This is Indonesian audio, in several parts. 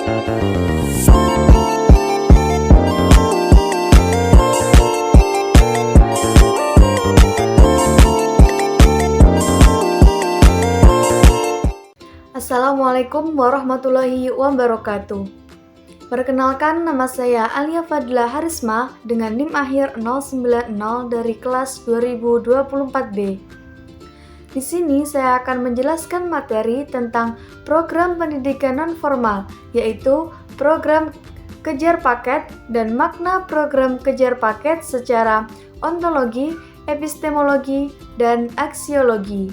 Assalamualaikum warahmatullahi wabarakatuh. Perkenalkan, nama saya Alia Fadila Harisma dengan NIM akhir 090 dari kelas 2024B. Di sini saya akan menjelaskan materi tentang program pendidikan non-formal, yaitu program kejar paket dan makna program kejar paket secara ontologi, epistemologi, dan aksiologi.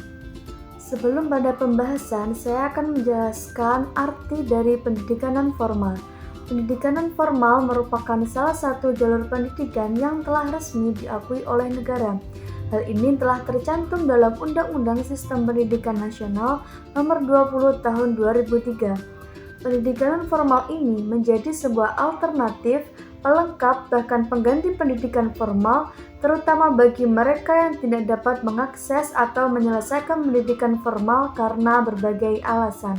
Sebelum pada pembahasan, saya akan menjelaskan arti dari pendidikan non-formal. Pendidikan non-formal merupakan salah satu jalur pendidikan yang telah resmi diakui oleh negara. Hal ini telah tercantum dalam Undang-Undang Sistem Pendidikan Nasional Nomor 20 Tahun 2003. Pendidikan non-formal ini menjadi sebuah alternatif, pelengkap, bahkan pengganti pendidikan formal, terutama bagi mereka yang tidak dapat mengakses atau menyelesaikan pendidikan formal karena berbagai alasan.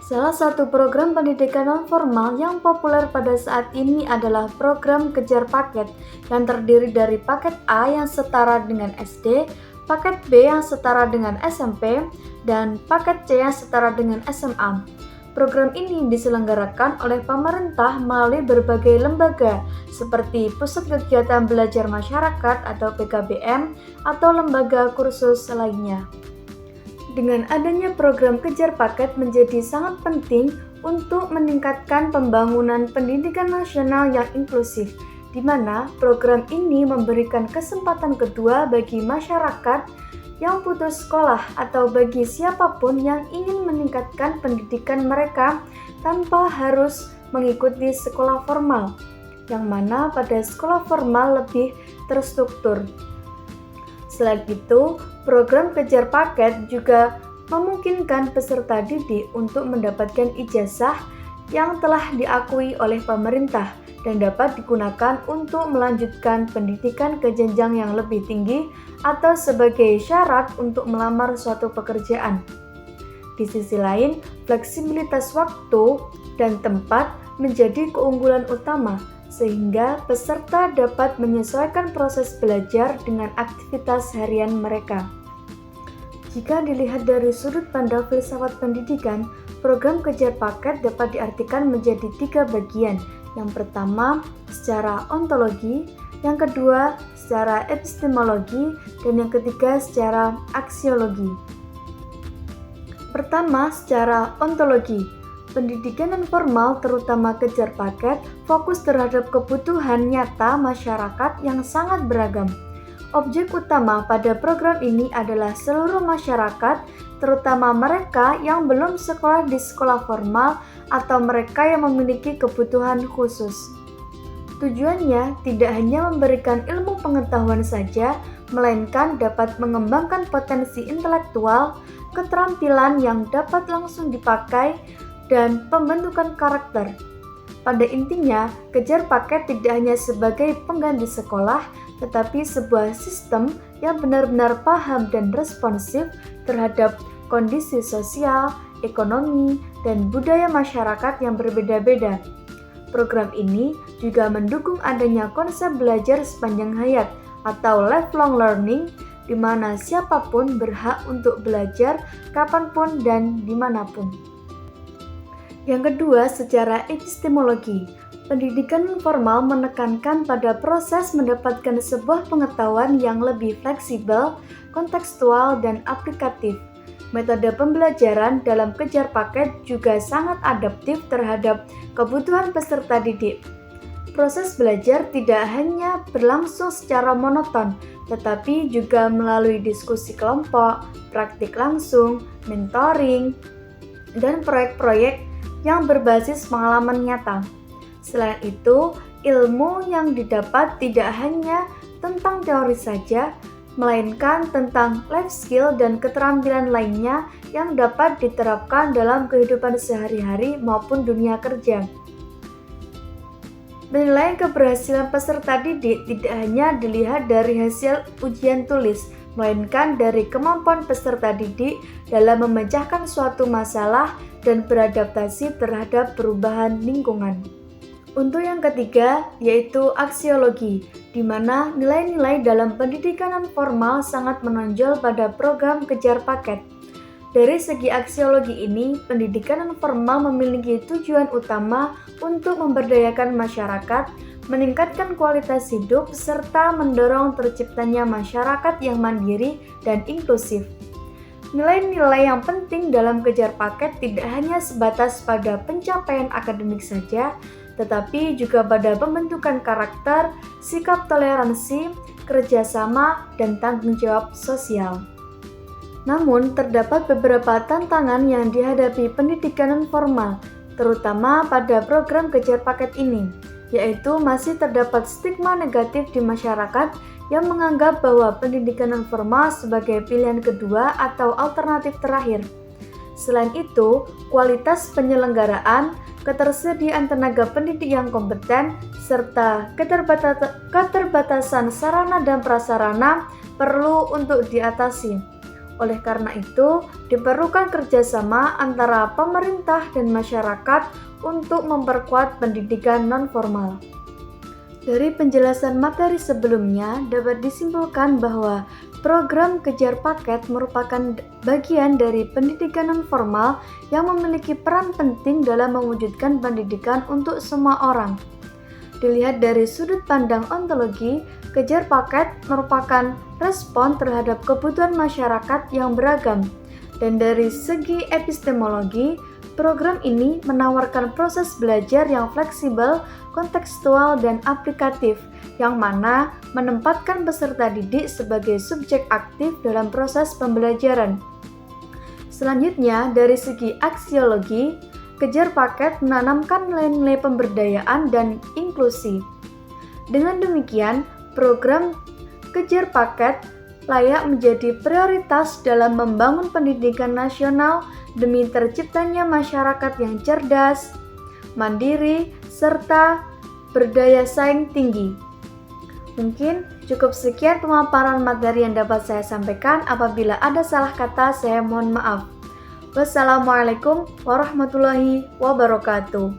Salah satu program pendidikan non-formal yang populer pada saat ini adalah program kejar paket yang terdiri dari paket A yang setara dengan SD, paket B yang setara dengan SMP, dan paket C yang setara dengan SMA. Program ini diselenggarakan oleh pemerintah melalui berbagai lembaga seperti Pusat Kegiatan Belajar Masyarakat atau PKBM atau lembaga kursus lainnya. Dengan adanya program kejar paket menjadi sangat penting untuk meningkatkan pembangunan pendidikan nasional yang inklusif, di mana program ini memberikan kesempatan kedua bagi masyarakat yang putus sekolah atau bagi siapapun yang ingin meningkatkan pendidikan mereka tanpa harus mengikuti sekolah formal, yang mana pada sekolah formal lebih terstruktur. Selain itu, program kejar paket juga memungkinkan peserta didik untuk mendapatkan ijazah yang telah diakui oleh pemerintah dan dapat digunakan untuk melanjutkan pendidikan ke jenjang yang lebih tinggi atau sebagai syarat untuk melamar suatu pekerjaan. Di sisi lain, fleksibilitas waktu dan tempat menjadi keunggulan utama, sehingga peserta dapat menyesuaikan proses belajar dengan aktivitas harian mereka. Jika dilihat dari sudut pandang filsafat pendidikan, program kejar paket dapat diartikan menjadi 3 bagian. Yang pertama, secara ontologi, yang kedua, secara epistemologi, dan yang ketiga, secara aksiologi. Pertama, secara ontologi. Pendidikan non-formal, terutama kejar paket, fokus terhadap kebutuhan nyata masyarakat yang sangat beragam. Objek utama pada program ini adalah seluruh masyarakat, terutama mereka yang belum sekolah di sekolah formal atau mereka yang memiliki kebutuhan khusus. Tujuannya tidak hanya memberikan ilmu pengetahuan saja, melainkan dapat mengembangkan potensi intelektual, keterampilan yang dapat langsung dipakai, dan pembentukan karakter. Pada intinya, kejar paket tidak hanya sebagai pengganti sekolah, tetapi sebuah sistem yang benar-benar paham dan responsif terhadap kondisi sosial, ekonomi, dan budaya masyarakat yang berbeda-beda. Program ini juga mendukung adanya konsep belajar sepanjang hayat atau lifelong learning, di mana siapapun berhak untuk belajar kapanpun dan dimanapun. Yang kedua, secara epistemologi. Pendidikan non-formal menekankan pada proses mendapatkan sebuah pengetahuan yang lebih fleksibel, kontekstual, dan aplikatif. Metode pembelajaran dalam kejar paket juga sangat adaptif terhadap kebutuhan peserta didik. Proses belajar tidak hanya berlangsung secara monoton, tetapi juga melalui diskusi kelompok, praktik langsung, mentoring, dan proyek-proyek yang berbasis pengalaman nyata. Selain itu, ilmu yang didapat tidak hanya tentang teori saja, melainkan tentang life skill dan keterampilan lainnya yang dapat diterapkan dalam kehidupan sehari-hari maupun dunia kerja. Penilaian keberhasilan peserta didik tidak hanya dilihat dari hasil ujian tulis, melainkan dari kemampuan peserta didik dalam memecahkan suatu masalah dan beradaptasi terhadap perubahan lingkungan. Untuk yang ketiga, yaitu aksiologi, di mana nilai-nilai dalam pendidikan non-formal sangat menonjol pada program kejar paket. Dari segi aksiologi ini, pendidikan non-formal memiliki tujuan utama untuk memberdayakan masyarakat, meningkatkan kualitas hidup, serta mendorong terciptanya masyarakat yang mandiri dan inklusif. Nilai-nilai yang penting dalam kejar paket tidak hanya sebatas pada pencapaian akademik saja, tetapi juga pada pembentukan karakter, sikap toleransi, kerjasama, dan tanggung jawab sosial. Namun, terdapat beberapa tantangan yang dihadapi pendidikan non-formal, terutama pada program kejar paket ini, yaitu masih terdapat stigma negatif di masyarakat yang menganggap bahwa pendidikan non-formal sebagai pilihan kedua atau alternatif terakhir. Selain itu, kualitas penyelenggaraan, ketersediaan tenaga pendidik yang kompeten, serta keterbatasan sarana dan prasarana perlu untuk diatasi. Oleh karena itu, diperlukan kerjasama antara pemerintah dan masyarakat untuk memperkuat pendidikan non-formal. Dari penjelasan materi sebelumnya, dapat disimpulkan bahwa program kejar paket merupakan bagian dari pendidikan non-formal yang memiliki peran penting dalam mewujudkan pendidikan untuk semua orang. Dilihat dari sudut pandang ontologi, kejar paket merupakan respon terhadap kebutuhan masyarakat yang beragam. Dan dari segi epistemologi, program ini menawarkan proses belajar yang fleksibel, kontekstual, dan aplikatif, yang mana menempatkan peserta didik sebagai subjek aktif dalam proses pembelajaran. Selanjutnya, dari segi aksiologi, kejar paket menanamkan nilai-nilai pemberdayaan dan inklusi. Dengan demikian, program kejar paket layak menjadi prioritas dalam membangun pendidikan nasional demi terciptanya masyarakat yang cerdas, mandiri, serta berdaya saing tinggi. Mungkin cukup sekian pemaparan materi yang dapat saya sampaikan. Apabila ada salah kata, saya mohon maaf. Wassalamualaikum warahmatullahi wabarakatuh.